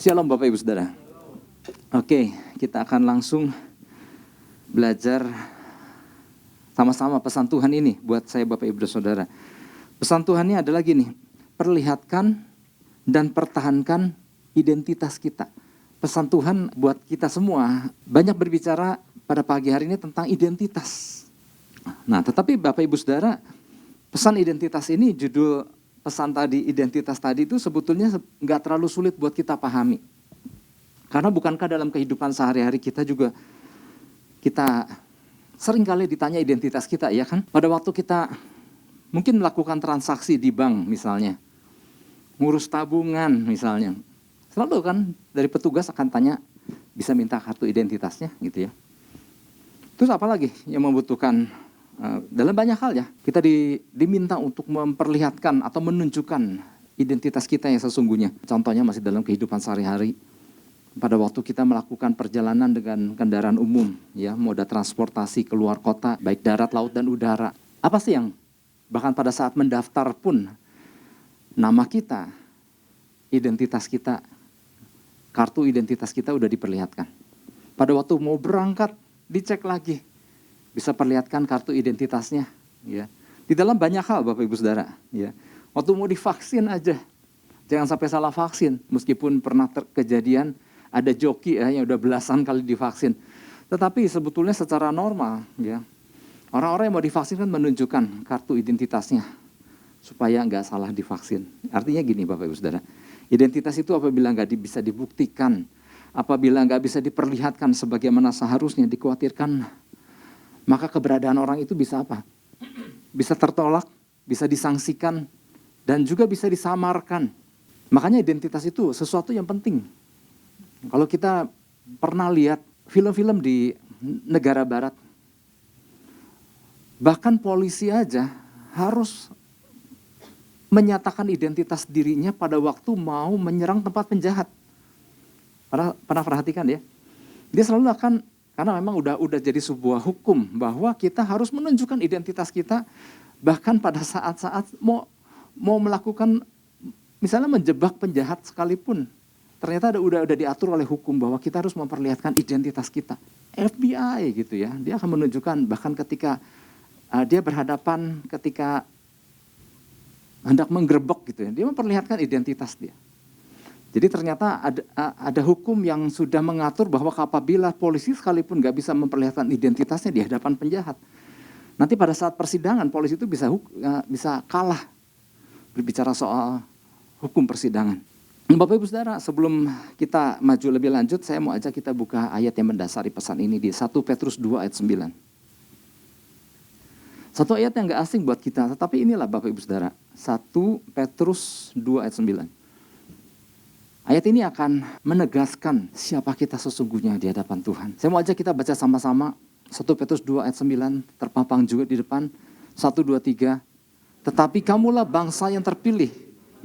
Shalom Bapak Ibu Saudara. Oke, kita akan langsung belajar sama-sama pesan Tuhan ini buat saya Bapak Ibu Saudara. Pesan Tuhannya adalah gini, perlihatkan dan pertahankan identitas kita. Pesan Tuhan buat kita semua banyak berbicara pada pagi hari ini tentang identitas. Nah, tetapi Bapak Ibu Saudara, pesan identitas ini, judul pesan tadi, identitas tadi itu sebetulnya nggak terlalu sulit buat kita pahami. Karena bukankah dalam kehidupan sehari-hari kita juga, kita sering kali ditanya identitas kita, ya kan? Pada waktu kita mungkin melakukan transaksi di bank misalnya, ngurus tabungan misalnya, selalu kan dari petugas akan tanya, bisa minta kartu identitasnya gitu ya. Terus apa lagi yang membutuhkan? Dalam banyak hal ya, kita diminta untuk memperlihatkan atau menunjukkan identitas kita yang sesungguhnya. Contohnya masih dalam kehidupan sehari-hari, pada waktu kita melakukan perjalanan dengan kendaraan umum, ya, moda transportasi keluar kota, baik darat, laut, dan udara. Apa sih yang bahkan pada saat mendaftar pun, nama kita, identitas kita, kartu identitas kita udah diperlihatkan. Pada waktu mau berangkat, dicek lagi. Bisa perlihatkan kartu identitasnya, ya. Di dalam banyak hal Bapak Ibu Saudara, ya. Waktu mau divaksin aja, jangan sampai salah vaksin. Meskipun pernah kejadian ada joki ya, yang udah belasan kali divaksin. Tetapi sebetulnya secara normal, ya, orang-orang yang mau divaksin kan menunjukkan kartu identitasnya supaya nggak salah divaksin. Artinya gini Bapak Ibu Saudara, identitas itu apabila nggak bisa dibuktikan, apabila nggak bisa diperlihatkan sebagaimana seharusnya, dikhawatirkan maka keberadaan orang itu bisa apa? Bisa tertolak, bisa disangsikan, dan juga bisa disamarkan. Makanya identitas itu sesuatu yang penting. Kalau kita pernah lihat film-film di negara barat, bahkan polisi aja harus menyatakan identitas dirinya pada waktu mau menyerang tempat penjahat. Pernah perhatikan ya? Dia selalu akan, karena memang udah jadi sebuah hukum bahwa kita harus menunjukkan identitas kita, bahkan pada saat-saat mau melakukan, misalnya menjebak penjahat sekalipun, ternyata udah diatur oleh hukum bahwa kita harus memperlihatkan identitas kita. FBI gitu ya, dia akan menunjukkan bahkan ketika dia berhadapan, ketika hendak menggerebek gitu ya, dia memperlihatkan identitas dia. Jadi ternyata ada hukum yang sudah mengatur bahwa apabila polisi sekalipun nggak bisa memperlihatkan identitasnya di hadapan penjahat, nanti pada saat persidangan polisi itu bisa kalah berbicara soal hukum persidangan. Bapak Ibu Saudara, sebelum kita maju lebih lanjut, saya mau ajak kita buka ayat yang mendasari pesan ini di 1 Petrus 2 ayat 9. Satu ayat yang nggak asing buat kita, tetapi inilah Bapak Ibu Saudara, 1 Petrus 2 ayat 9. Ayat ini akan menegaskan siapa kita sesungguhnya di hadapan Tuhan. Saya mau ajak kita baca sama-sama 1 Petrus 2 ayat 9, terpampang juga di depan. 1, 2, 3. Tetapi kamulah bangsa yang terpilih,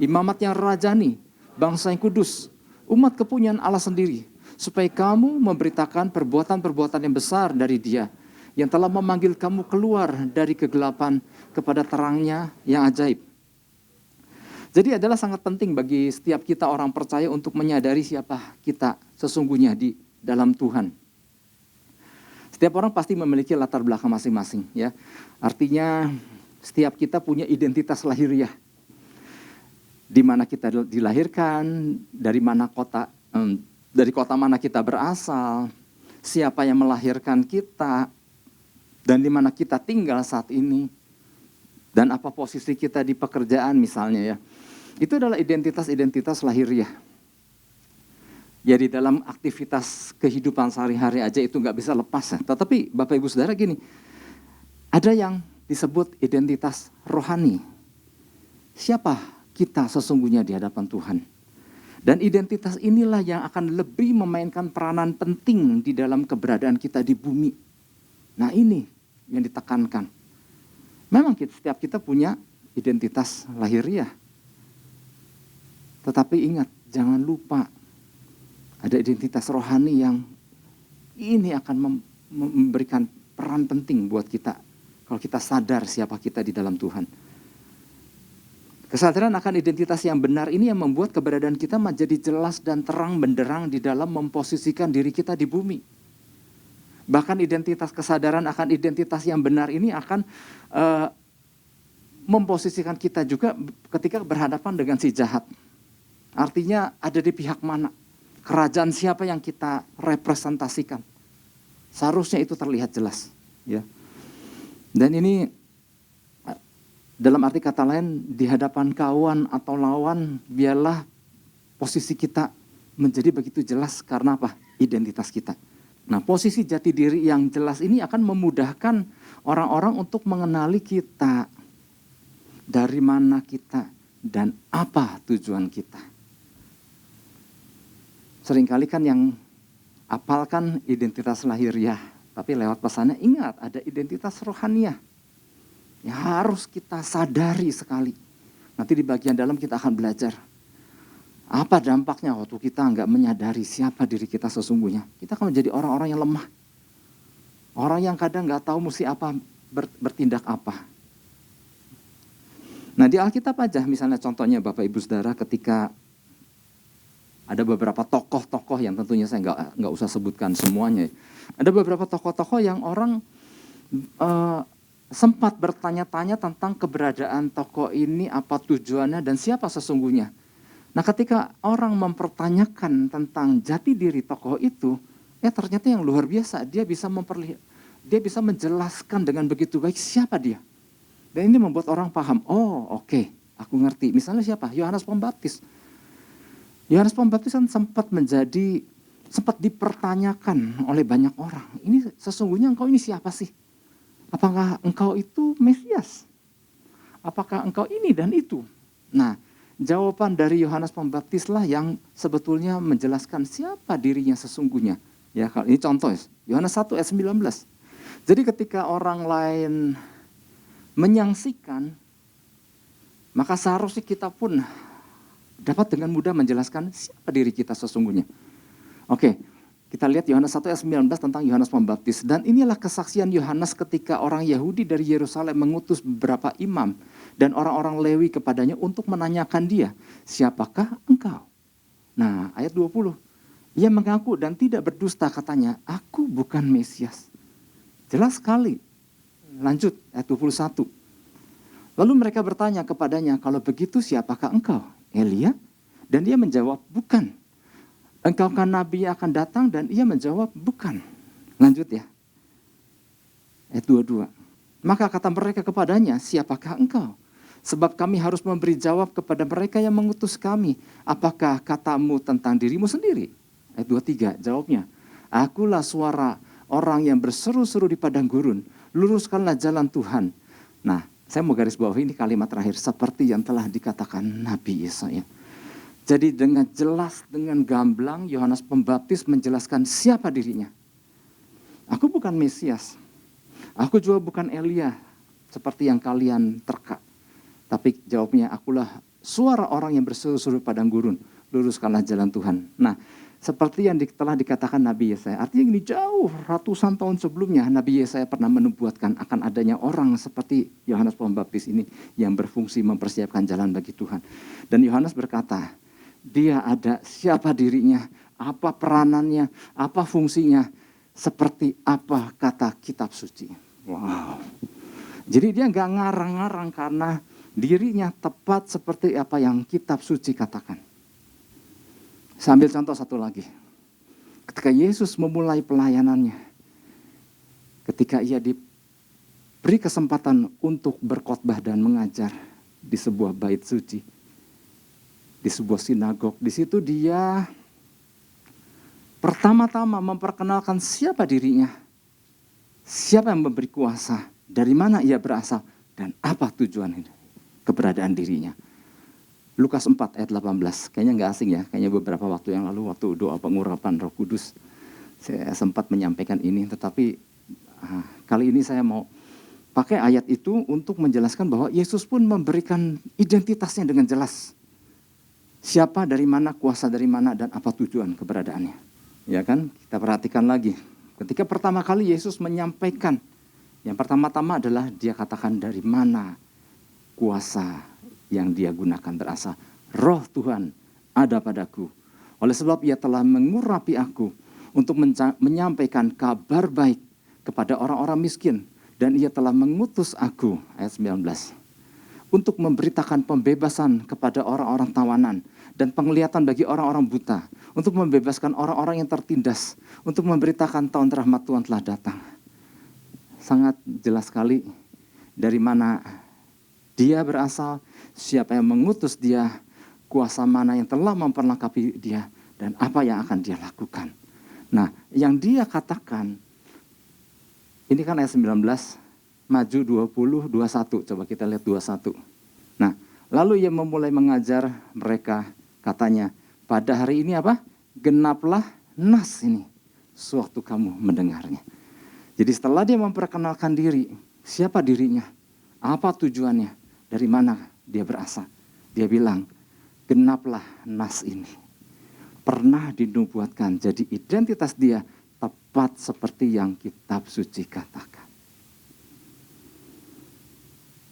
imamat yang rajani, bangsa yang kudus, umat kepunyaan Allah sendiri, supaya kamu memberitakan perbuatan-perbuatan yang besar dari Dia, yang telah memanggil kamu keluar dari kegelapan kepada terangnya yang ajaib. Jadi adalah sangat penting bagi setiap kita orang percaya untuk menyadari siapa kita sesungguhnya di dalam Tuhan. Setiap orang pasti memiliki latar belakang masing-masing, ya. Artinya setiap kita punya identitas lahiriah. Di mana kita dilahirkan, dari kota mana kita berasal, siapa yang melahirkan kita, dan di mana kita tinggal saat ini, dan apa posisi kita di pekerjaan misalnya ya. Itu adalah identitas-identitas lahiriah. Jadi dalam aktivitas kehidupan sehari-hari aja itu nggak bisa lepas ya. Tetapi Bapak Ibu Saudara gini, ada yang disebut identitas rohani. Siapa kita sesungguhnya di hadapan Tuhan? Dan identitas inilah yang akan lebih memainkan peranan penting di dalam keberadaan kita di bumi. Nah ini yang ditekankan. Memang setiap kita punya identitas lahiriah. Tetapi ingat, jangan lupa ada identitas rohani yang ini akan memberikan peran penting buat kita. Kalau kita sadar siapa kita di dalam Tuhan. Kesadaran akan identitas yang benar ini yang membuat keberadaan kita menjadi jelas dan terang benderang di dalam memposisikan diri kita di bumi. Bahkan kesadaran akan identitas yang benar ini akan memposisikan kita juga ketika berhadapan dengan si jahat. Artinya ada di pihak mana, kerajaan siapa yang kita representasikan. Seharusnya itu terlihat jelas. Ya. Dan ini dalam arti kata lain, di hadapan kawan atau lawan, biarlah posisi kita menjadi begitu jelas. Karena apa? Identitas kita. Nah, posisi jati diri yang jelas ini akan memudahkan orang-orang untuk mengenali kita. Dari mana kita dan apa tujuan kita. Seringkali kan yang apalkan identitas lahiriah, tapi lewat pesannya ingat ada identitas rohaniah. Ya harus kita sadari sekali. Nanti di bagian dalam kita akan belajar. Apa dampaknya waktu kita nggak menyadari siapa diri kita sesungguhnya. Kita akan menjadi orang-orang yang lemah. Orang yang kadang nggak tahu mesti apa, bertindak apa. Nah di Alkitab aja misalnya contohnya Bapak Ibu Saudara ketika ada beberapa tokoh-tokoh yang tentunya saya nggak usah sebutkan semuanya. Ada beberapa tokoh-tokoh yang orang sempat bertanya-tanya tentang keberadaan tokoh ini, apa tujuannya dan siapa sesungguhnya. Nah ketika orang mempertanyakan tentang jati diri tokoh itu, ya ternyata yang luar biasa, dia bisa menjelaskan dengan begitu baik siapa dia. Dan ini membuat orang paham, oh oke, aku ngerti. Misalnya siapa? Yohanes Pembaptis. Yohanes Pembaptis kan sempat dipertanyakan oleh banyak orang. Ini sesungguhnya engkau ini siapa sih? Apakah engkau itu Mesias? Apakah engkau ini dan itu? Nah, jawaban dari Yohanes Pembaptis lah yang sebetulnya menjelaskan siapa dirinya sesungguhnya. Ya, kalau ini contoh, Yohanes 1 ayat 19. Jadi ketika orang lain menyangsikan, maka seharusnya kita pun dapat dengan mudah menjelaskan siapa diri kita sesungguhnya. Oke. Kita lihat Yohanes 1 ayat 19 tentang Yohanes Pembaptis. Dan inilah kesaksian Yohanes ketika orang Yahudi dari Yerusalem mengutus beberapa imam dan orang-orang Lewi kepadanya untuk menanyakan dia, siapakah engkau? Nah ayat 20, ia mengaku dan tidak berdusta katanya, aku bukan Mesias. Jelas sekali. Lanjut ayat 21. Lalu mereka bertanya kepadanya, kalau begitu siapakah engkau? Elia? Dan dia menjawab, bukan. Engkau kan nabi yang akan datang dan ia menjawab bukan. Lanjut ya. Ayat 22. Maka kata mereka kepadanya, siapakah engkau? Sebab kami harus memberi jawab kepada mereka yang mengutus kami. Apakah katamu tentang dirimu sendiri? Ayat 23 jawabnya. Akulah suara orang yang berseru-seru di padang gurun. Luruskanlah jalan Tuhan. Nah saya mau garis bawahi ini kalimat terakhir. Seperti yang telah dikatakan Nabi Yesaya. Jadi dengan jelas, dengan gamblang, Yohanes Pembaptis menjelaskan siapa dirinya. Aku bukan Mesias. Aku juga bukan Elia, seperti yang kalian terka. Tapi jawabnya, akulah suara orang yang berseru-seru padang gurun. Luruskanlah jalan Tuhan. Nah, seperti yang telah dikatakan Nabi Yesaya. Artinya ini jauh, ratusan tahun sebelumnya, Nabi Yesaya pernah menubuatkan akan adanya orang seperti Yohanes Pembaptis ini yang berfungsi mempersiapkan jalan bagi Tuhan. Dan Yohanes berkata, dia ada siapa dirinya, apa peranannya, apa fungsinya, seperti apa kata kitab suci. Wow. Jadi dia nggak ngarang-ngarang karena dirinya tepat seperti apa yang kitab suci katakan. Saya ambil contoh satu lagi. Ketika Yesus memulai pelayanannya, ketika ia diberi kesempatan untuk berkhotbah dan mengajar di sebuah bait suci, di sebuah sinagog. Di situ dia pertama-tama memperkenalkan siapa dirinya, siapa yang memberi kuasa, dari mana ia berasal, dan apa tujuan ini, keberadaan dirinya. Lukas 4 ayat 18, kayaknya nggak asing ya, kayaknya beberapa waktu yang lalu, waktu doa pengurapan Roh Kudus, saya sempat menyampaikan ini, tetapi kali ini saya mau pakai ayat itu untuk menjelaskan bahwa Yesus pun memberikan identitasnya dengan jelas. Siapa, dari mana, kuasa dari mana, dan apa tujuan keberadaannya. Ya kan, kita perhatikan lagi. Ketika pertama kali Yesus menyampaikan, yang pertama-tama adalah dia katakan dari mana kuasa yang dia gunakan berasa, Roh Tuhan ada padaku. Oleh sebab ia telah mengurapi aku untuk menyampaikan kabar baik kepada orang-orang miskin. Dan ia telah mengutus aku, ayat 19, untuk memberitakan pembebasan kepada orang-orang tawanan dan penglihatan bagi orang-orang buta, untuk membebaskan orang-orang yang tertindas, untuk memberitakan tahun rahmat Tuhan telah datang. Sangat jelas sekali dari mana dia berasal, siapa yang mengutus dia, kuasa mana yang telah memperlengkapi dia, dan apa yang akan dia lakukan. Nah, yang dia katakan, ini kan ayat 19, maju 20, 21. Coba kita lihat 21. Nah, lalu ia memulai mengajar mereka, katanya, pada hari ini apa? Genaplah nas ini, sewaktu kamu mendengarnya. Jadi setelah dia memperkenalkan diri, siapa dirinya? Apa tujuannya? Dari mana dia berasal? Dia bilang, genaplah nas ini. Pernah dinubuatkan, jadi identitas dia tepat seperti yang kitab suci katakan.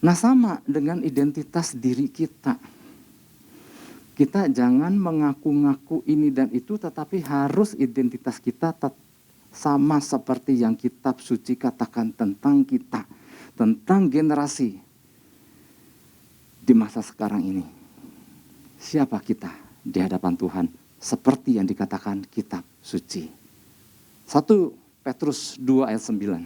Nah, sama dengan identitas diri kita. Kita jangan mengaku-ngaku ini dan itu, tetapi harus identitas kita sama seperti yang kitab suci katakan tentang kita, tentang generasi di masa sekarang ini. Siapa kita di hadapan Tuhan? Seperti yang dikatakan kitab suci. 1 Petrus 2 ayat 9.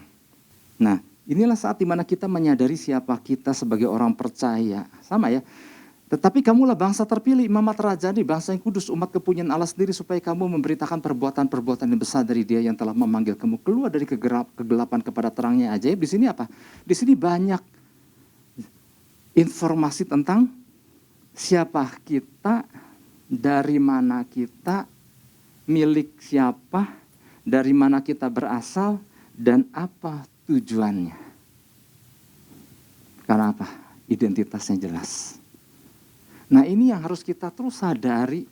Nah, inilah saat dimana kita menyadari siapa kita sebagai orang percaya. Sama ya. Tetapi kamulah bangsa terpilih, imamat rajani, bangsa yang kudus, umat kepunyaan Allah sendiri, supaya kamu memberitakan perbuatan-perbuatan yang besar dari Dia yang telah memanggil kamu keluar dari kegelapan kepada terangnya ajaib. Di sini apa? Di sini banyak informasi tentang siapa kita, dari mana kita, milik siapa, dari mana kita berasal, dan apa tujuannya. Karena apa? Identitasnya jelas. Nah, ini yang harus kita terus sadari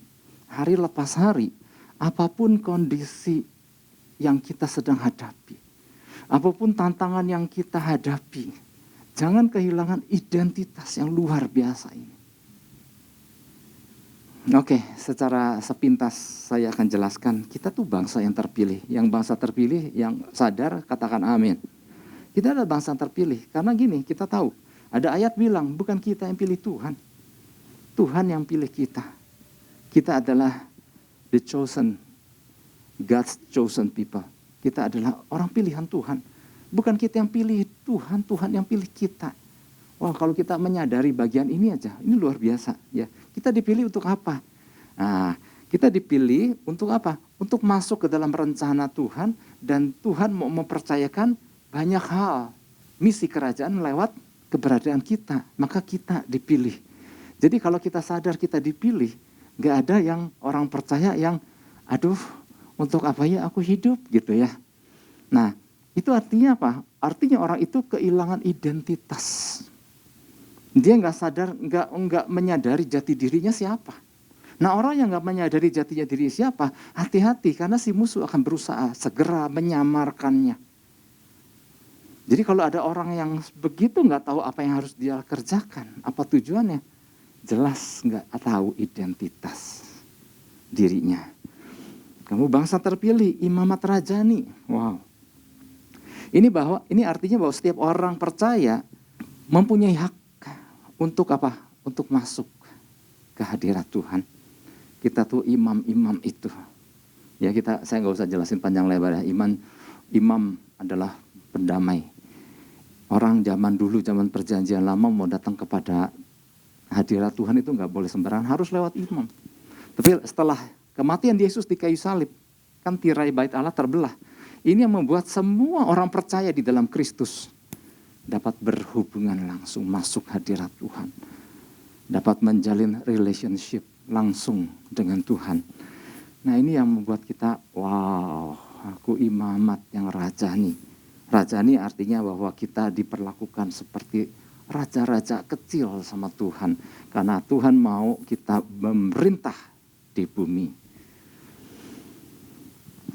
hari lepas hari. Apapun kondisi yang kita sedang hadapi, apapun tantangan yang kita hadapi, jangan kehilangan identitas yang luar biasa ini. Oke, secara sepintas saya akan jelaskan. Kita tuh bangsa yang terpilih. Yang bangsa terpilih, yang sadar, katakan amin. Kita adalah bangsa yang terpilih. Karena gini, kita tahu. Ada ayat bilang, bukan kita yang pilih Tuhan. Tuhan yang pilih kita. Kita adalah the chosen, God's chosen people. Kita adalah orang pilihan Tuhan. Bukan kita yang pilih Tuhan, Tuhan yang pilih kita. Wah, kalau kita menyadari bagian ini aja, ini luar biasa. Ya, kita dipilih untuk apa? Nah, kita dipilih untuk apa? Untuk masuk ke dalam rencana Tuhan, dan Tuhan mau mempercayakan banyak hal. Misi kerajaan lewat keberadaan kita, maka kita dipilih. Jadi kalau kita sadar kita dipilih, gak ada yang orang percaya yang, aduh, untuk apa ya aku hidup gitu ya. Nah, itu artinya apa? Artinya orang itu kehilangan identitas. Dia gak sadar, gak menyadari jati dirinya siapa. Nah, orang yang gak menyadari jatinya diri siapa, hati-hati karena si musuh akan berusaha segera menyamarkannya. Jadi kalau ada orang yang begitu gak tahu apa yang harus dia kerjakan, apa tujuannya, jelas gak tahu identitas dirinya. Kamu bangsa terpilih, imamat rajani. Wow. Ini artinya bahwa setiap orang percaya mempunyai hak untuk apa? Untuk masuk ke hadirat Tuhan. Kita tuh imam-imam itu. Ya saya nggak usah jelasin panjang lebar ya. Imam adalah pendamai. Orang zaman dulu, zaman perjanjian lama mau datang kepada hadirat Tuhan itu nggak boleh sembarangan, harus lewat imam. Tapi setelah kematian Yesus di kayu salib, kan tirai bait Allah terbelah. Ini yang membuat semua orang percaya di dalam Kristus dapat berhubungan langsung, masuk hadirat Tuhan. Dapat menjalin relationship langsung dengan Tuhan. Nah, ini yang membuat kita, wow, aku imamat yang rajani. Rajani artinya bahwa kita diperlakukan seperti raja-raja kecil sama Tuhan. Karena Tuhan mau kita memerintah di bumi.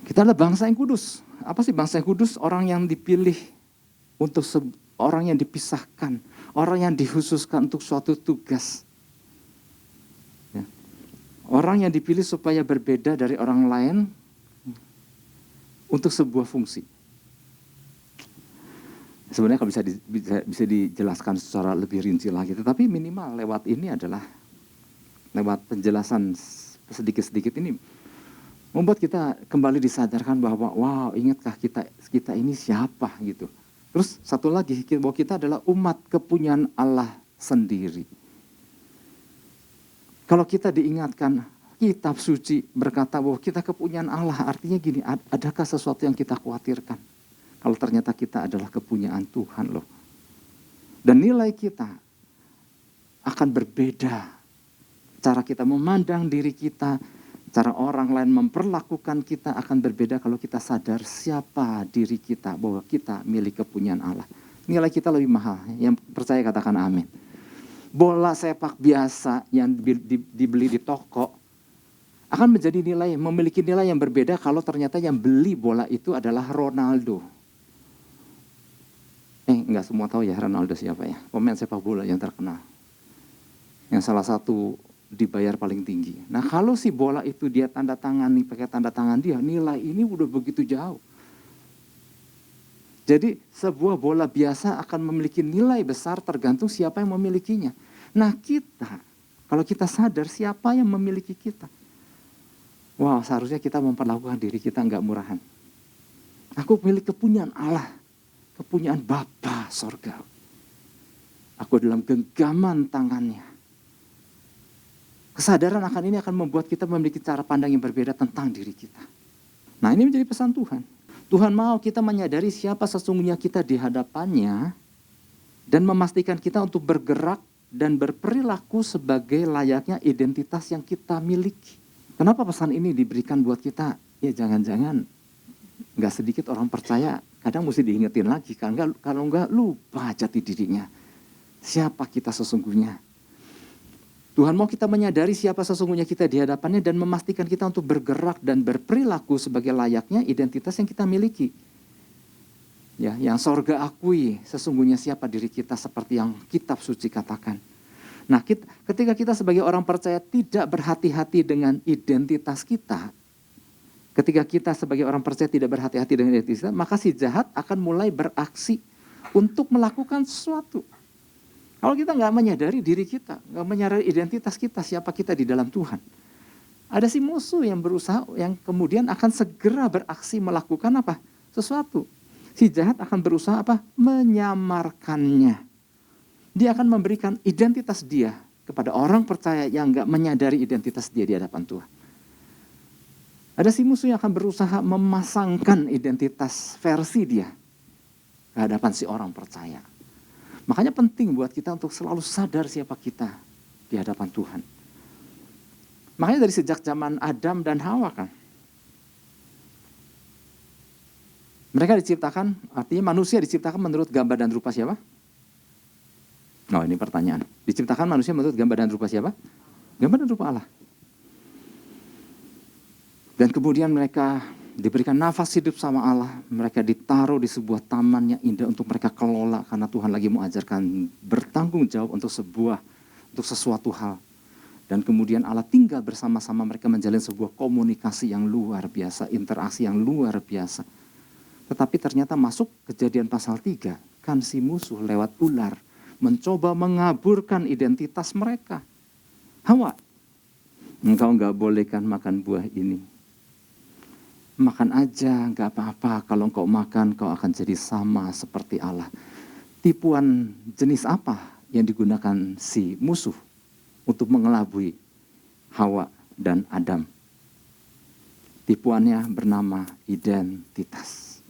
Kita adalah bangsa yang kudus. Apa sih bangsa yang kudus? Orang yang dipilih untuk orang yang dipisahkan. Orang yang dikhususkan untuk suatu tugas. Orang yang dipilih supaya berbeda dari orang lain untuk sebuah fungsi. Sebenarnya kalau bisa dijelaskan secara lebih rinci lagi, tetapi minimal lewat ini adalah lewat penjelasan sedikit-sedikit ini membuat kita kembali disadarkan bahwa wow, ingatkah kita ini siapa gitu. Terus satu lagi, bahwa kita adalah umat kepunyaan Allah sendiri. Kalau kita diingatkan kitab suci berkata bahwa kita kepunyaan Allah, artinya gini, adakah sesuatu yang kita khawatirkan? Kalau ternyata kita adalah kepunyaan Tuhan loh. Dan nilai kita akan berbeda. Cara kita memandang diri kita, cara orang lain memperlakukan kita akan berbeda kalau kita sadar siapa diri kita, bahwa kita milik kepunyaan Allah. Nilai kita lebih mahal, yang percaya katakan amin. Bola sepak biasa yang dibeli di toko akan menjadi memiliki nilai yang berbeda kalau ternyata yang beli bola itu adalah Ronaldo. Enggak semua tahu ya Ronaldo siapa ya, pemain sepak bola yang terkenal. Yang salah satu dibayar paling tinggi. Nah kalau si bola itu dia tanda tangan nih, pakai tanda tangan dia, nilai ini udah begitu jauh. Jadi sebuah bola biasa akan memiliki nilai besar tergantung siapa yang memilikinya. Nah kita, kalau kita sadar siapa yang memiliki kita, wow, seharusnya kita memperlakukan diri kita enggak murahan. Aku milik kepunyaan Allah, kepunyaan Bapa sorga. Aku dalam genggaman tangannya. Kesadaran akan ini akan membuat kita memiliki cara pandang yang berbeda tentang diri kita. Nah ini menjadi pesan Tuhan. Tuhan mau kita menyadari siapa sesungguhnya kita di hadapannya dan memastikan kita untuk bergerak dan berperilaku sebagai layaknya identitas yang kita miliki. Kenapa pesan ini diberikan buat kita? Ya jangan-jangan gak sedikit orang percaya kadang mesti diingetin lagi. Kalau enggak lupa jati dirinya. Siapa kita sesungguhnya? Tuhan mau kita menyadari siapa sesungguhnya kita di hadapannya dan memastikan kita untuk bergerak dan berperilaku sebagai layaknya identitas yang kita miliki. Ya, yang sorga akui sesungguhnya siapa diri kita seperti yang kitab suci katakan. Nah, ketika kita sebagai orang percaya tidak berhati-hati dengan identitas kita, ketika kita sebagai orang percaya tidak berhati-hati dengan identitas kita, maka si jahat akan mulai beraksi untuk melakukan sesuatu. Kalau kita nggak menyadari diri kita, nggak menyadari identitas kita, siapa kita di dalam Tuhan. Ada si musuh yang berusaha, yang kemudian akan segera beraksi melakukan apa? Sesuatu. Si jahat akan berusaha apa? Menyamarkannya. Dia akan memberikan identitas dia kepada orang percaya yang nggak menyadari identitas dia di hadapan Tuhan. Ada si musuh yang akan berusaha memasangkan identitas versi dia ke hadapan si orang percaya. Makanya penting buat kita untuk selalu sadar siapa kita di hadapan Tuhan. Makanya dari sejak zaman Adam dan Hawa kan. Mereka diciptakan, artinya manusia diciptakan menurut gambar dan rupa siapa? Oh ini pertanyaan. Diciptakan manusia menurut gambar dan rupa siapa? Gambar dan rupa Allah. Dan kemudian mereka diberikan nafas hidup sama Allah, mereka ditaruh di sebuah taman yang indah untuk mereka kelola karena Tuhan lagi mau ajarkan bertanggung jawab untuk sesuatu hal. Dan kemudian Allah tinggal bersama-sama mereka menjalin sebuah komunikasi yang luar biasa, interaksi yang luar biasa. Tetapi ternyata masuk Kejadian pasal 3, kan si musuh lewat ular mencoba mengaburkan identitas mereka. Hawa, engkau enggak bolehkan makan buah ini. Makan aja, gak apa-apa. Kalau engkau makan, kau akan jadi sama seperti Allah. Tipuan jenis apa yang digunakan si musuh untuk mengelabui Hawa dan Adam? Tipuannya bernama identitas.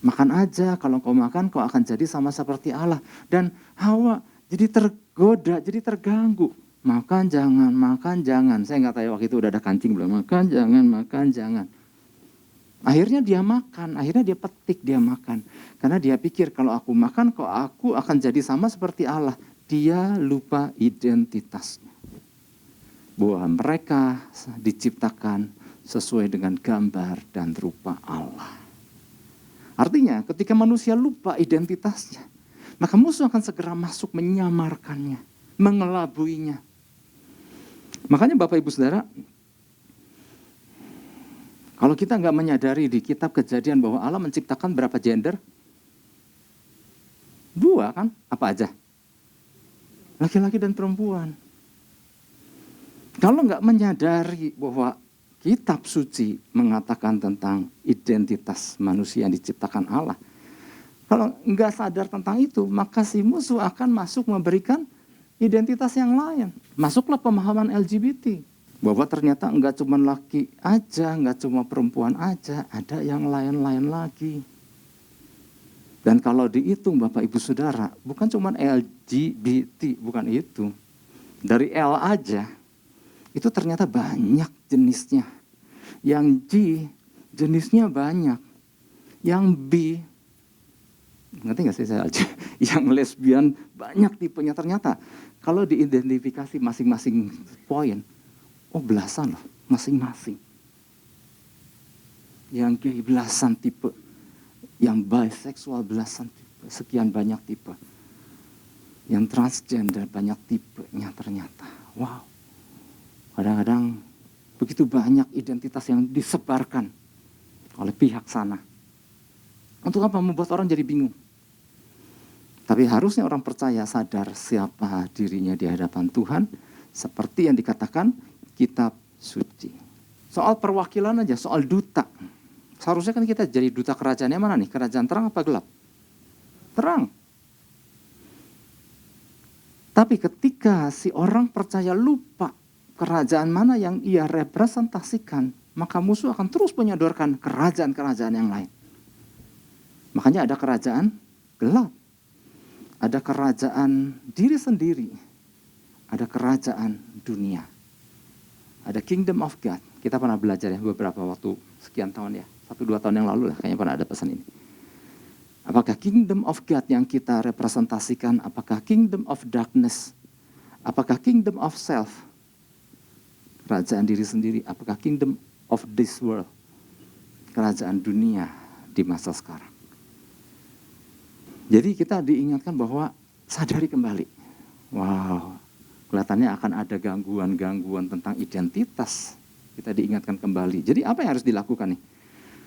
Makan aja, kalau engkau makan, kau akan jadi sama seperti Allah. Dan Hawa jadi tergoda, jadi terganggu. Makan jangan. Saya nggak tahu waktu itu udah ada kancing belum. Makan jangan. Akhirnya dia makan, akhirnya dia petik, dia makan. Karena dia pikir kalau aku makan, kok aku akan jadi sama seperti Allah. Dia lupa identitasnya. Bahwa mereka diciptakan sesuai dengan gambar dan rupa Allah. Artinya ketika manusia lupa identitasnya, maka musuh akan segera masuk menyamarkannya, mengelabuinya. Makanya Bapak Ibu Saudara, kalau kita nggak menyadari di kitab Kejadian bahwa Allah menciptakan berapa gender? 2 kan? Apa aja? Laki-laki dan perempuan. Kalau nggak menyadari bahwa kitab suci mengatakan tentang identitas manusia yang diciptakan Allah, kalau nggak sadar tentang itu, maka si musuh akan masuk memberikan identitas yang lain. Masuklah pemahaman LGBT. Bahwa ternyata nggak cuma laki aja, nggak cuma perempuan aja, ada yang lain-lain lagi. Dan kalau dihitung Bapak Ibu Saudara, bukan cuma LGBT, bukan itu. Dari L aja, itu ternyata banyak jenisnya. Yang G, jenisnya banyak. Yang B, ngerti nggak sih saya aja? Yang lesbian banyak tipenya ternyata. Kalau diidentifikasi masing-masing poin, oh belasan loh, masing-masing. Yang gay belasan tipe, yang bisexual belasan tipe, sekian banyak tipe. Yang transgender banyak tipenya ternyata. Wow, kadang-kadang begitu banyak identitas yang disebarkan oleh pihak sana. Untuk apa? Membuat orang jadi bingung. Tapi harusnya orang percaya sadar siapa dirinya di hadapan Tuhan, seperti yang dikatakan kitab suci. Soal perwakilan aja, soal duta. Seharusnya kan kita jadi duta kerajaannya mana nih? Kerajaan terang apa gelap? Terang. Tapi ketika si orang percaya lupa kerajaan mana yang ia representasikan, maka musuh akan terus menyodorkan kerajaan-kerajaan yang lain. Makanya ada kerajaan gelap. Ada kerajaan diri sendiri. Ada kerajaan dunia. Ada kingdom of God. Kita pernah belajar ya beberapa waktu, sekian tahun ya. 1-2 tahun yang lalu lah kayaknya pernah ada pesan ini. Apakah kingdom of God yang kita representasikan? Apakah kingdom of darkness? Apakah kingdom of self? Kerajaan diri sendiri. Apakah kingdom of this world? Kerajaan dunia di masa sekarang. Jadi kita diingatkan bahwa sadari kembali. Wow, kelihatannya akan ada gangguan-gangguan tentang identitas. Kita diingatkan kembali. Jadi apa yang harus dilakukan nih?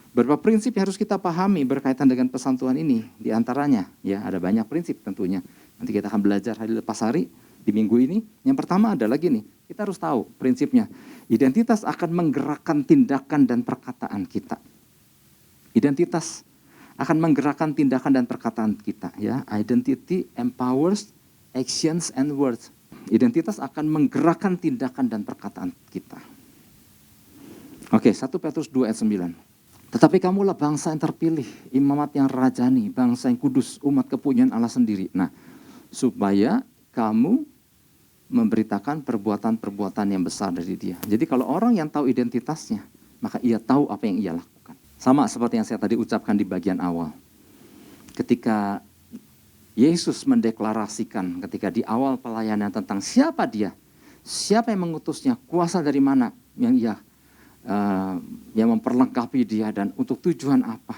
Beberapa prinsip yang harus kita pahami berkaitan dengan pesan Tuhan ini. Di antaranya, ya ada banyak prinsip tentunya. Nanti kita akan belajar hari lepas hari di minggu ini. Yang pertama adalah gini, kita harus tahu prinsipnya. Identitas akan menggerakkan tindakan dan perkataan kita. Identitas akan menggerakkan tindakan dan perkataan kita. Ya, identity empowers actions and words. Identitas akan menggerakkan tindakan dan perkataan kita. Oke, 1 Petrus 2 ayat 9. Tetapi kamulah bangsa yang terpilih, imamat yang rajani, bangsa yang kudus, umat kepunyaan Allah sendiri. Nah, supaya kamu memberitakan perbuatan-perbuatan yang besar dari Dia. Jadi kalau orang yang tahu identitasnya, maka ia tahu apa yang ia lakukan. Sama seperti yang saya tadi ucapkan di bagian awal. Ketika Yesus mendeklarasikan ketika di awal pelayanan tentang siapa Dia, siapa yang mengutusnya, kuasa dari mana yang memperlengkapi Dia dan untuk tujuan apa.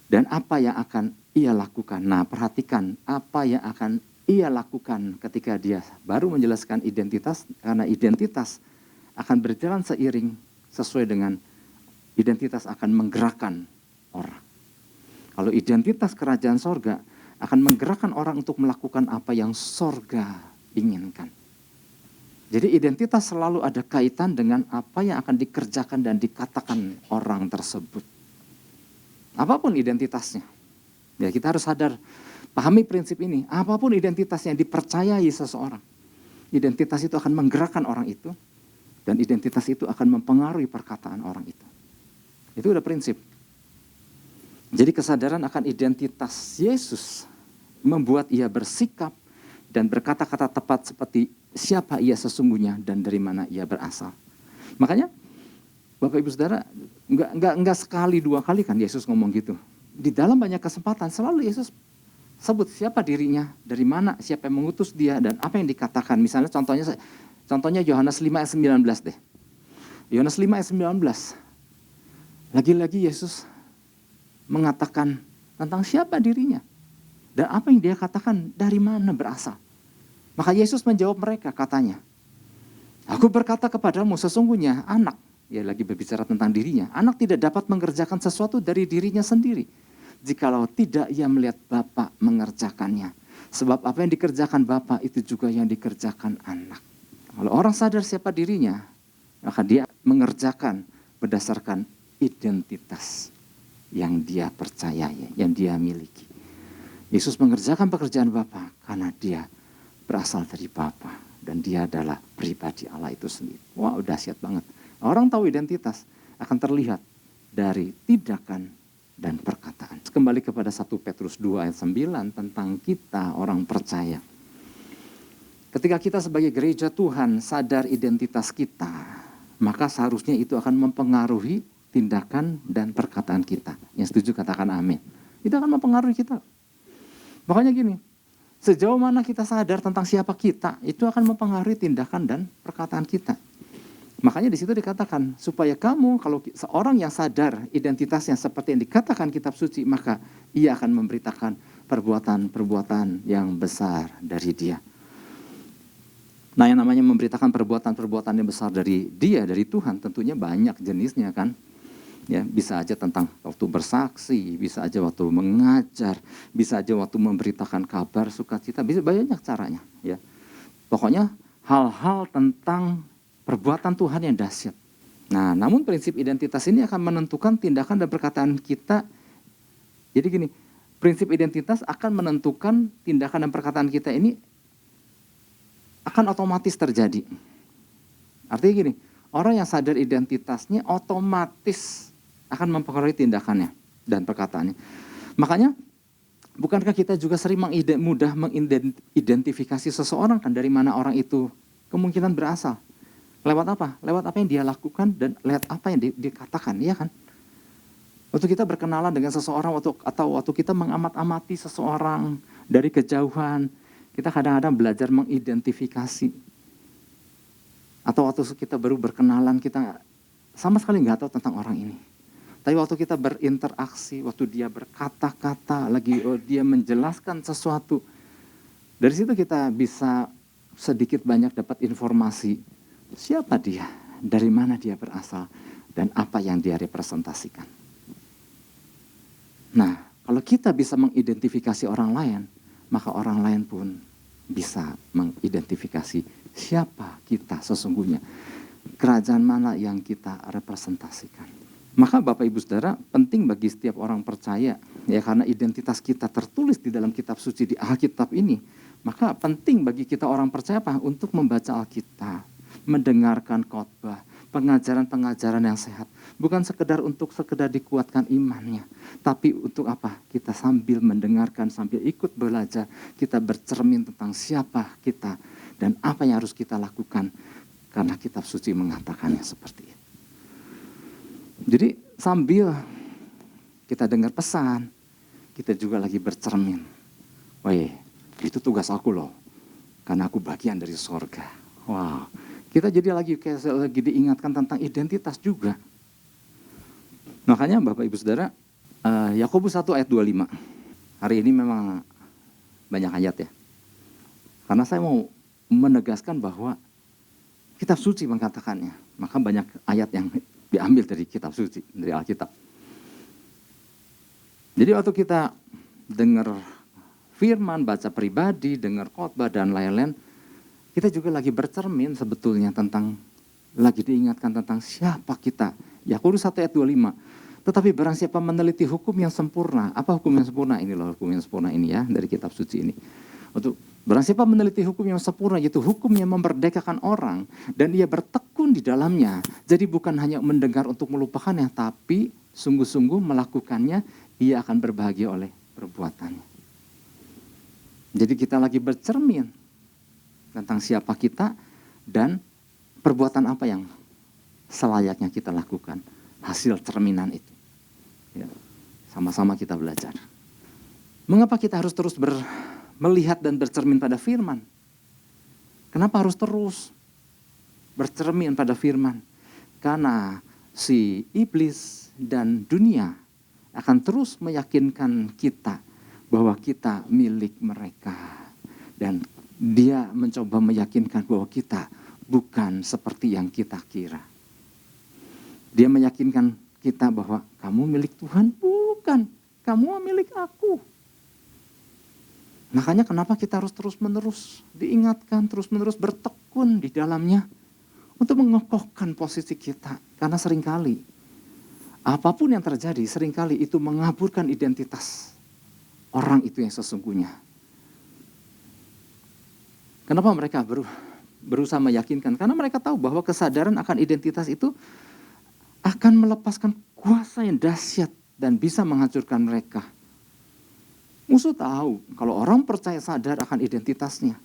Dan apa yang akan ia lakukan. Nah, perhatikan apa yang akan ia lakukan ketika Dia baru menjelaskan identitas, karena identitas akan berjalan seiring sesuai dengan identitas akan menggerakkan orang. Kalau identitas kerajaan sorga akan menggerakkan orang untuk melakukan apa yang sorga inginkan. Jadi identitas selalu ada kaitan dengan apa yang akan dikerjakan dan dikatakan orang tersebut. Apapun identitasnya. Ya, kita harus sadar, pahami prinsip ini. Apapun identitasnya yang dipercayai seseorang, identitas itu akan menggerakkan orang itu, dan identitas itu akan mempengaruhi perkataan orang itu. Itu udah prinsip. Jadi kesadaran akan identitas Yesus membuat ia bersikap dan berkata-kata tepat seperti siapa ia sesungguhnya dan dari mana ia berasal. Makanya Bapak Ibu Saudara, enggak sekali 2 kali kan Yesus ngomong gitu. Di dalam banyak kesempatan selalu Yesus sebut siapa dirinya, dari mana, siapa yang mengutus Dia dan apa yang dikatakan. Misalnya contohnya Yohanes 5 ayat 19 deh. Yohanes 5 ayat 19. Lagi-lagi Yesus mengatakan tentang siapa dirinya. Dan apa yang Dia katakan dari mana berasal. Maka Yesus menjawab mereka katanya. Aku berkata kepadamu, sesungguhnya anak, ya lagi berbicara tentang dirinya, anak tidak dapat mengerjakan sesuatu dari dirinya sendiri, jikalau tidak ia melihat Bapa mengerjakannya. Sebab apa yang dikerjakan Bapa itu juga yang dikerjakan anak. Kalau orang sadar siapa dirinya, maka dia mengerjakan berdasarkan identitas yang dia percayai, yang dia miliki. Yesus mengerjakan pekerjaan Bapa karena dia berasal dari Bapa dan dia adalah pribadi Allah itu sendiri. Wah, dahsyat banget. Orang tahu identitas akan terlihat dari tindakan dan perkataan. Kembali kepada 1 Petrus 2 ayat 9 tentang kita orang percaya. Ketika kita sebagai gereja Tuhan sadar identitas kita, maka seharusnya itu akan mempengaruhi tindakan dan perkataan kita. Yang setuju katakan amin. Itu akan mempengaruhi kita. Makanya gini, sejauh mana kita sadar tentang siapa kita, itu akan mempengaruhi tindakan dan perkataan kita. Makanya di situ dikatakan, supaya kamu, kalau seorang yang sadar identitasnya seperti yang dikatakan kitab suci, maka ia akan memberitakan perbuatan-perbuatan yang besar dari dia. Nah, yang namanya memberitakan perbuatan-perbuatan yang besar dari dia, dari Tuhan, tentunya banyak jenisnya kan. Ya, bisa aja tentang waktu bersaksi, bisa aja waktu mengajar, bisa aja waktu memberitakan kabar sukacita, bisa banyak caranya. Ya, pokoknya hal-hal tentang perbuatan Tuhan yang dahsyat. Nah, namun prinsip identitas ini akan menentukan tindakan dan perkataan kita. Jadi gini, prinsip identitas akan menentukan tindakan dan perkataan kita ini akan otomatis terjadi. Artinya gini, orang yang sadar identitasnya otomatis akan mempengaruhi tindakannya dan perkataannya. Makanya, bukankah kita juga sering mudah mengidentifikasi seseorang kan dari mana orang itu kemungkinan berasal? Lewat apa? Lewat apa yang dia lakukan dan lewat apa yang dikatakan, ya kan? Waktu kita berkenalan dengan seseorang atau waktu kita mengamat-amati seseorang dari kejauhan, kita kadang-kadang belajar mengidentifikasi. Atau waktu kita baru berkenalan, kita sama sekali nggak tahu tentang orang ini. Tapi waktu kita berinteraksi, waktu dia berkata-kata, dia menjelaskan sesuatu, dari situ kita bisa sedikit banyak dapat informasi. Siapa dia, dari mana dia berasal, dan apa yang dia representasikan. Nah, kalau kita bisa mengidentifikasi orang lain, maka orang lain pun bisa mengidentifikasi siapa kita sesungguhnya. Kerajaan mana yang kita representasikan. Maka Bapak Ibu Saudara, penting bagi setiap orang percaya, ya karena identitas kita tertulis di dalam kitab suci di Alkitab ini, maka penting bagi kita orang percaya apa? Untuk membaca Alkitab, mendengarkan khotbah, pengajaran-pengajaran yang sehat. Bukan sekedar dikuatkan imannya, tapi untuk apa? Kita sambil mendengarkan, sambil ikut belajar, kita bercermin tentang siapa kita dan apa yang harus kita lakukan. Karena kitab suci mengatakannya seperti itu. Jadi sambil kita dengar pesan, kita juga lagi bercermin. Wah, itu tugas aku loh, karena aku bagian dari sorga. Wow, kita jadi lagi diingatkan tentang identitas juga. Makanya Bapak Ibu Saudara, Yakobus 1 ayat 25. Hari ini memang banyak ayat ya. Karena saya mau menegaskan bahwa kitab suci mengatakannya. Maka banyak ayat yang diambil dari kitab suci, dari Alkitab. Jadi waktu kita dengar firman, baca pribadi, dengar khotbah dan lain-lain, kita juga lagi bercermin sebetulnya tentang, lagi diingatkan tentang siapa kita. Yakobus 1 ayat 25. Tetapi barang siapa meneliti hukum yang sempurna. Apa hukum yang sempurna? Ini loh hukum yang sempurna ini ya, dari kitab suci ini. Untuk barang siapa meneliti hukum yang sempurna, yaitu hukum yang memerdekakan orang, dan ia bertekun di dalamnya. Jadi bukan hanya mendengar untuk melupakannya, tapi sungguh-sungguh melakukannya, ia akan berbahagia oleh perbuatannya. Jadi kita lagi bercermin tentang siapa kita dan perbuatan apa yang selayaknya kita lakukan. Hasil cerminan itu. Ya, sama-sama kita belajar. Mengapa kita harus terus melihat dan bercermin pada firman? Kenapa harus terus bercermin pada firman? Karena si iblis dan dunia akan terus meyakinkan kita bahwa kita milik mereka. Dan dia mencoba meyakinkan bahwa kita bukan seperti yang kita kira. Dia meyakinkan kita bahwa kamu milik Tuhan, bukan, kamu milik aku. Makanya kenapa kita harus terus-menerus diingatkan, terus-menerus bertekun di dalamnya untuk mengokohkan posisi kita. Karena seringkali, apapun yang terjadi, seringkali itu mengaburkan identitas orang itu yang sesungguhnya. Kenapa mereka berusaha meyakinkan? Karena mereka tahu bahwa kesadaran akan identitas itu akan melepaskan kuasa yang dahsyat dan bisa menghancurkan mereka. Musuh tahu kalau orang percaya sadar akan identitasnya,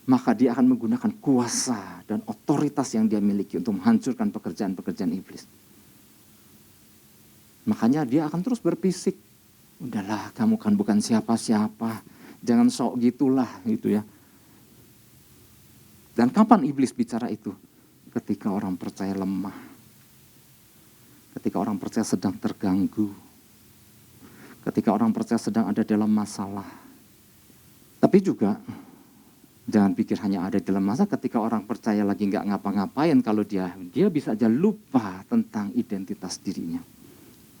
maka dia akan menggunakan kuasa dan otoritas yang dia miliki untuk menghancurkan pekerjaan-pekerjaan iblis. Makanya dia akan terus berbisik, udahlah kamu kan bukan siapa-siapa, jangan sok gitulah gitu ya. Dan kapan iblis bicara itu? Ketika orang percaya lemah, ketika orang percaya sedang terganggu, ketika orang percaya sedang ada dalam masalah. Tapi juga jangan pikir hanya ada dalam masalah, ketika orang percaya lagi nggak ngapa-ngapain, kalau dia bisa aja lupa tentang identitas dirinya.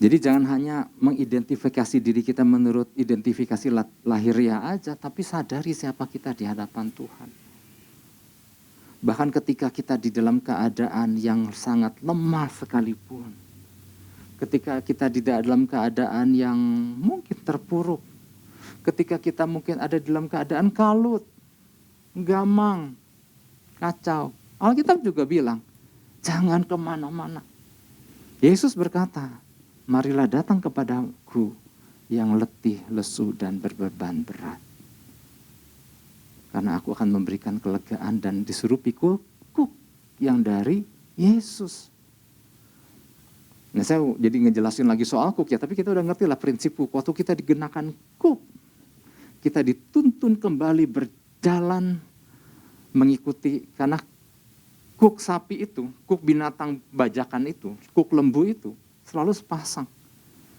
Jadi jangan hanya mengidentifikasi diri kita menurut identifikasi lahiriah aja, tapi sadari siapa kita di hadapan Tuhan. Bahkan ketika kita di dalam keadaan yang sangat lemah sekalipun, ketika kita di dalam keadaan yang mungkin terpuruk, ketika kita mungkin ada dalam keadaan kalut, gamang, kacau. Alkitab juga bilang, jangan kemana-mana. Yesus berkata, marilah datang kepadaku yang letih, lesu, dan berbeban berat. Karena aku akan memberikan kelegaan dan disuruh pikul kuk yang dari Yesus. Nah saya jadi ngejelasin lagi soal kuk ya, tapi kita udah ngerti lah prinsip kuk. Waktu kita dikenakan kuk, kita dituntun kembali berjalan mengikuti, karena kuk sapi itu, kuk binatang bajakan itu, kuk lembu itu selalu sepasang.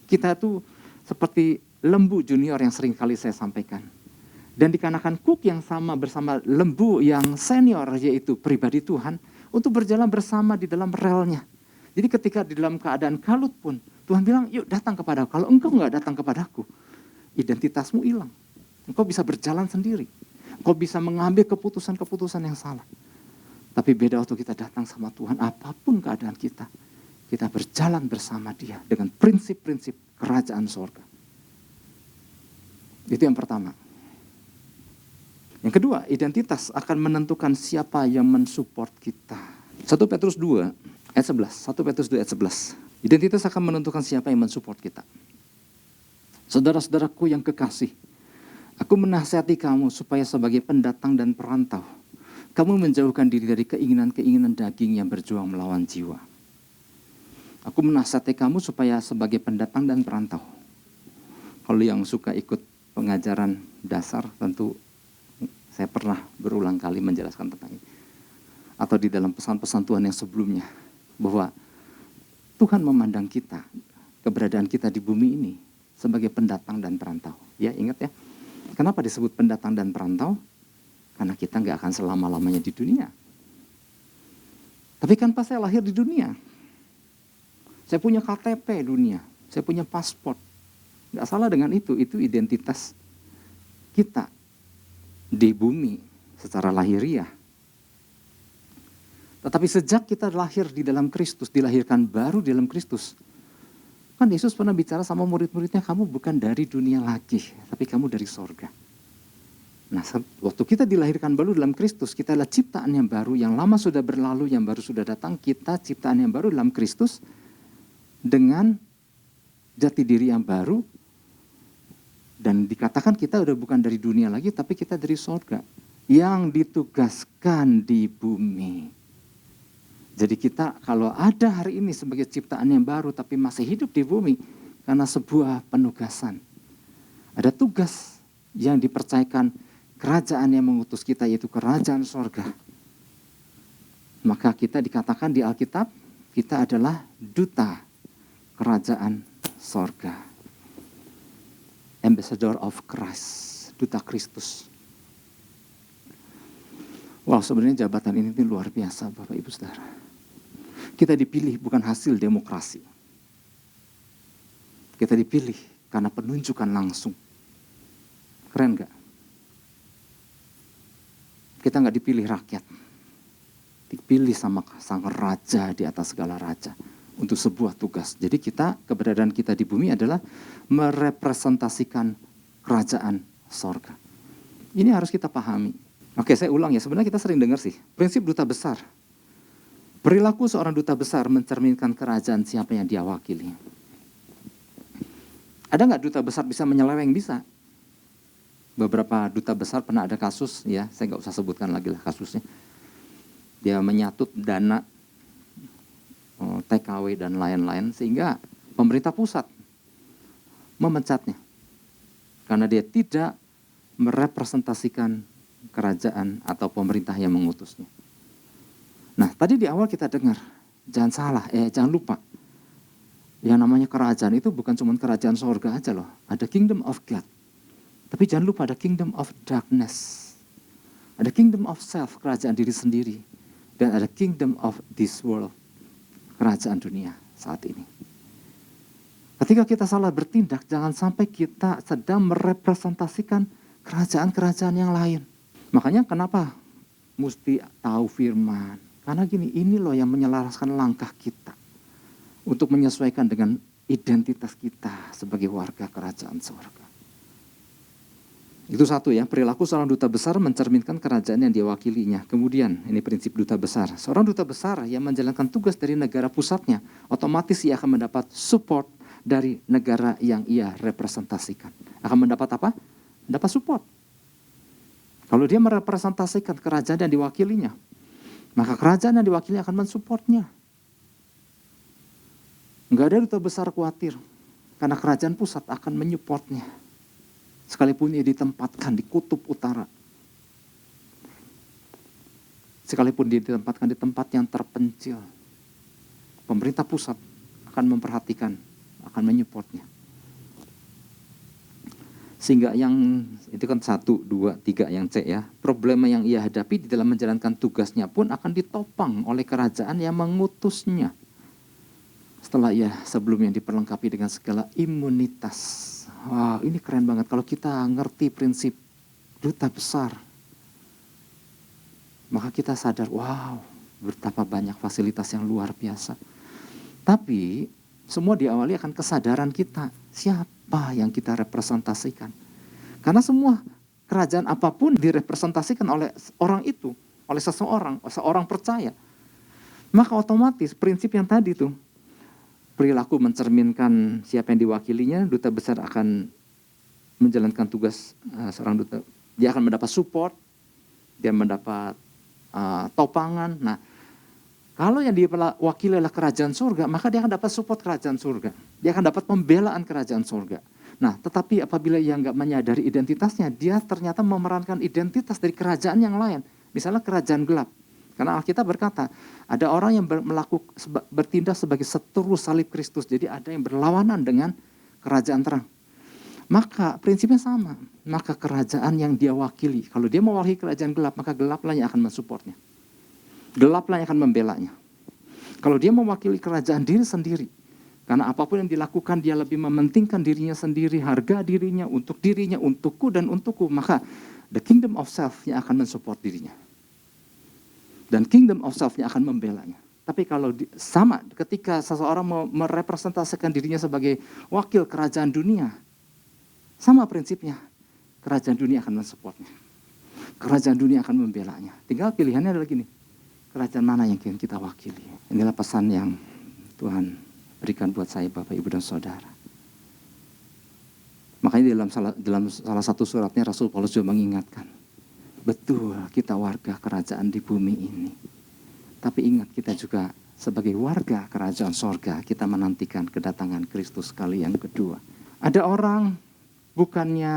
Kita tuh seperti lembu junior yang sering kali saya sampaikan. Dan dikarenakan kuk yang sama bersama lembu yang senior, yaitu pribadi Tuhan, untuk berjalan bersama di dalam relnya. Jadi ketika di dalam keadaan kalut pun, Tuhan bilang, yuk datang kepadaku. Kalau engkau nggak datang kepadaku, identitasmu hilang. Engkau bisa berjalan sendiri. Engkau bisa mengambil keputusan-keputusan yang salah. Tapi beda waktu kita datang sama Tuhan, apapun keadaan kita berjalan bersama Dia dengan prinsip-prinsip kerajaan sorga. Itu yang pertama. Yang kedua, identitas akan menentukan siapa yang mensupport kita. 1 Petrus 2 ayat 11. 1 Petrus 2 ayat 11. Identitas akan menentukan siapa yang mensupport kita. Saudara-saudaraku yang kekasih, aku menasihati kamu supaya sebagai pendatang dan perantau, kamu menjauhkan diri dari keinginan-keinginan daging yang berjuang melawan jiwa. Aku menasihati kamu supaya sebagai pendatang dan perantau. Kalau yang suka ikut pengajaran dasar, tentu saya pernah berulang kali menjelaskan tentang ini. Atau di dalam pesan-pesan Tuhan yang sebelumnya. Bahwa Tuhan memandang kita, keberadaan kita di bumi ini sebagai pendatang dan perantau. Ya ingat ya. Kenapa disebut pendatang dan perantau? Karena kita nggak akan selama-lamanya di dunia. Tapi kan pas saya lahir di dunia. Saya punya KTP dunia. Saya punya paspor. Nggak salah dengan itu identitas kita di bumi secara lahiriah. Tetapi sejak kita lahir di dalam Kristus, dilahirkan baru di dalam Kristus, kan Yesus pernah bicara sama murid-muridnya, kamu bukan dari dunia lagi, tapi kamu dari sorga. Nah, waktu kita dilahirkan baru dalam Kristus, kita adalah ciptaan yang baru, yang lama sudah berlalu, yang baru sudah datang, kita ciptaan yang baru dalam Kristus, dengan jati diri yang baru, dan dikatakan kita udah bukan dari dunia lagi, tapi kita dari sorga, yang ditugaskan di bumi. Jadi kita kalau ada hari ini sebagai ciptaan yang baru, tapi masih hidup di bumi, karena sebuah penugasan. Ada tugas yang dipercayakan kerajaan yang mengutus kita, yaitu kerajaan sorga. Maka kita dikatakan di Alkitab, kita adalah duta kerajaan sorga. Ambassador of Christ, duta Kristus. Wow, sebenarnya jabatan ini luar biasa Bapak Ibu Saudara. Kita dipilih bukan hasil demokrasi. Kita dipilih karena penunjukan langsung. Keren gak? Kita nggak dipilih rakyat. Dipilih sama sang raja di atas segala raja. Untuk sebuah tugas. Jadi keberadaan kita di bumi adalah merepresentasikan kerajaan sorga. Ini harus kita pahami. Oke, saya ulang ya. Sebenarnya kita sering dengar sih. Prinsip duta besar. Perilaku seorang duta besar mencerminkan kerajaan siapa yang dia wakili. Ada nggak duta besar bisa menyeleweng? Bisa. Beberapa duta besar pernah ada kasus, ya saya nggak usah sebutkan lagi lah kasusnya. Dia menyatut dana TKW dan lain-lain sehingga pemerintah pusat memecatnya. Karena dia tidak merepresentasikan kerajaan atau pemerintah yang mengutusnya. Nah, tadi di awal kita dengar, jangan lupa. Yang namanya kerajaan itu bukan cuma kerajaan sorga aja loh. Ada kingdom of God. Tapi jangan lupa ada kingdom of darkness. Ada kingdom of self, kerajaan diri sendiri. Dan ada kingdom of this world, kerajaan dunia saat ini. Ketika kita salah bertindak, jangan sampai kita sedang merepresentasikan kerajaan-kerajaan yang lain. Makanya kenapa mesti tahu firman? Karena gini, ini loh yang menyelaraskan langkah kita untuk menyesuaikan dengan identitas kita sebagai warga kerajaan surga. Itu satu ya, perilaku seorang duta besar mencerminkan kerajaan yang diwakilinya. Kemudian, ini prinsip duta besar. Seorang duta besar yang menjalankan tugas dari negara pusatnya, otomatis ia akan mendapat support dari negara yang ia representasikan. Akan mendapat apa? Dapat support. Kalau dia merepresentasikan kerajaan yang diwakilinya, maka kerajaan yang diwakili akan mensupportnya. Enggak ada duta besar khawatir, karena kerajaan pusat akan menyupportnya. Sekalipun ia ditempatkan di kutub utara. Sekalipun dia ditempatkan di tempat yang terpencil. Pemerintah pusat akan memperhatikan, akan menyupportnya. Sehingga yang, itu kan 1, 2, 3 yang C ya. Problema yang ia hadapi di dalam menjalankan tugasnya pun akan ditopang oleh kerajaan yang mengutusnya. Setelah ia sebelumnya diperlengkapi dengan segala imunitas. Wah, ini keren banget kalau kita ngerti prinsip duta besar. Maka kita sadar, wow, betapa banyak fasilitas yang luar biasa. Tapi semua diawali akan kesadaran kita, siapa yang kita representasikan. Karena semua kerajaan apapun direpresentasikan oleh orang itu, oleh seorang percaya. Maka otomatis prinsip yang tadi tuh, perilaku mencerminkan siapa yang diwakilinya, duta besar akan menjalankan tugas seorang duta. Dia akan mendapat support, dia mendapat topangan. Nah, kalau yang diwakili adalah kerajaan surga, maka dia akan dapat support kerajaan surga. Dia akan dapat pembelaan kerajaan surga. Nah, tetapi apabila ia nggak menyadari identitasnya, dia ternyata memerankan identitas dari kerajaan yang lain. Misalnya kerajaan gelap. Karena Alkitab berkata, ada orang yang bertindak sebagai seteru salib Kristus. Jadi ada yang berlawanan dengan kerajaan terang. Maka prinsipnya sama. Maka kerajaan yang dia wakili, kalau dia mewakili kerajaan gelap, maka gelaplah yang akan mensupportnya. Gelaplah yang akan membelanya. Kalau dia mewakili kerajaan diri sendiri, karena apapun yang dilakukan dia lebih mementingkan dirinya sendiri, harga dirinya, untukku dan untukku, maka the kingdom of self yang akan mensupport dirinya. Dan kingdom of self-nya akan membelanya. Tapi kalau sama ketika seseorang merepresentasikan dirinya sebagai wakil kerajaan dunia, sama prinsipnya, kerajaan dunia akan mensupportnya. Kerajaan dunia akan membelanya. Tinggal pilihannya adalah gini, kerajaan mana yang kita wakili. Inilah pesan yang Tuhan berikan buat saya, Bapak, Ibu, dan Saudara. Makanya dalam salah satu suratnya Rasul Paulus juga mengingatkan, betul, kita warga kerajaan di bumi ini. Tapi ingat, kita juga sebagai warga kerajaan sorga, kita menantikan kedatangan Kristus kali yang kedua. Ada orang bukannya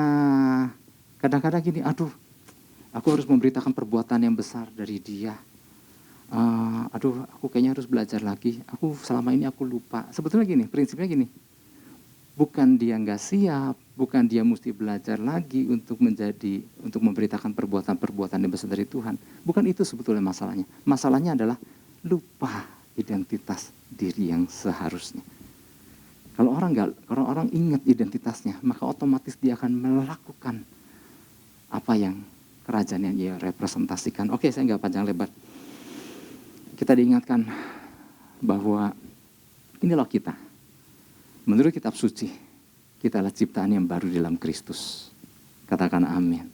kadang-kadang gini, aduh, aku harus memberitakan perbuatan yang besar dari dia. Aku kayaknya harus belajar lagi. Selama ini aku lupa. Sebetulnya gini, prinsipnya gini. Bukan dia nggak siap, bukan dia mesti belajar lagi untuk memberitakan perbuatan-perbuatan yang besar dari Tuhan. Bukan itu sebetulnya masalahnya. Masalahnya adalah lupa identitas diri yang seharusnya. Kalau orang ingat identitasnya, maka otomatis dia akan melakukan apa yang kerajaan yang ia representasikan. Oke, saya nggak panjang lebar. Kita diingatkan bahwa inilah kita. Menurut kitab suci, kita adalah ciptaan yang baru di dalam Kristus. Katakan amin.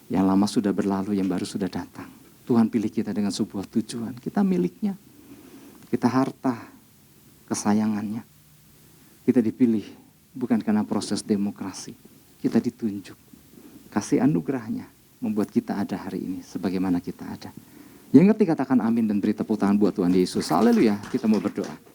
Yang lama sudah berlalu, yang baru sudah datang. Tuhan pilih kita dengan sebuah tujuan. Kita miliknya. Kita harta kesayangannya. Kita dipilih bukan karena proses demokrasi. Kita ditunjuk. Kasih anugerahnya membuat kita ada hari ini sebagaimana kita ada. Yang ngerti katakan amin dan beri tepuk tangan buat Tuhan Yesus. Haleluya, kita mau berdoa.